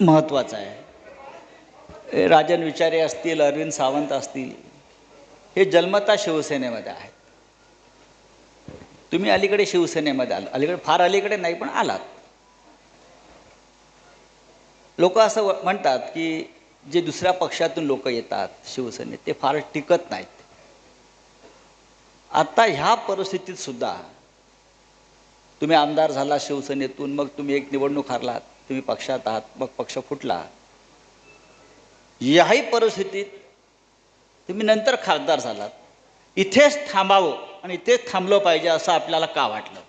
महत्त्वाचा आहे. राजन विचारे असतील, अरविंद सावंत असतील, हे जन्मतः शिवसेनेमध्ये आहेत. तुम्ही अलीकडे शिवसेनेमध्ये आला, अलीकडे फार अलीकडे नाही पण आलात. लोक असं म्हणतात की जे दुसऱ्या पक्षातून लोक येतात शिवसेनेत ते फार टिकत नाहीत. आता ह्या परिस्थितीत सुद्धा तुम्ही आमदार झाला शिवसेनेतून, मग तुम्ही एक निवडणूक हारलात, तुम्ही पक्षात आहात, मग पक्ष फुटला. याही परिस्थितीत तुम्ही नंतर खासदार झालात. इथेच थांबावं आणि इथेच थांबलं पाहिजे असं आपल्याला का वाटलं?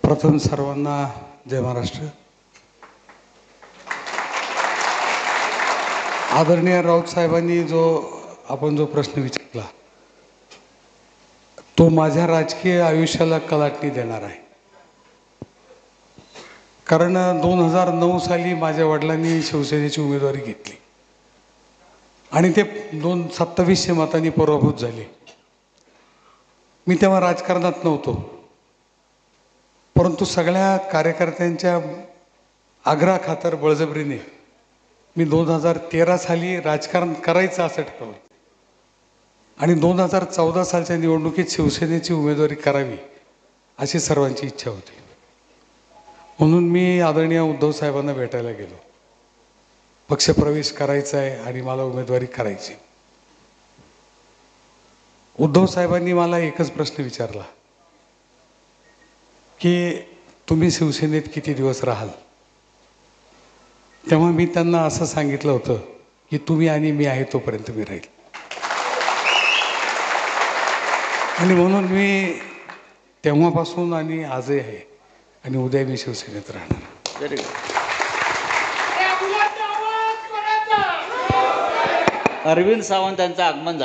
प्रथम सर्वांना जय महाराष्ट्र. आदरणीय राऊत साहेबांनी आपण जो प्रश्न विचारला तो माझ्या राजकीय आयुष्याला कलाटणी देणार आहे. कारण 2009 साली माझ्या वडिलांनी शिवसेनेची उमेदवारी घेतली आणि ते 2700 मतांनी पराभूत झाले. मी तेव्हा राजकारणात नव्हतो, परंतु सगळ्या कार्यकर्त्यांच्या आग्रहाखातर बळजबरीने मी 2013 साली राजकारण करायचं असं ठरवलं आणि 2014 सालच्या निवडणुकीत शिवसेनेची उमेदवारी करावी अशी सर्वांची इच्छा होती. म्हणून मी आदरणीय उद्धव साहेबांना भेटायला गेलो. पक्षप्रवेश करायचा आहे आणि मला उमेदवारी करायची. उद्धव साहेबांनी मला एकच प्रश्न विचारला की तुम्ही शिवसेनेत किती दिवस राहाल? तेव्हा मी त्यांना असं सांगितलं होतं की तुम्ही आणि मी आहे तोपर्यंत मी राहील. आणि म्हणून मी तेव्हापासून आणि आजही आहे आणि उद्या मी शिवसेनेत राहणार. अरविंद सावंत यांचं आगमन झालं.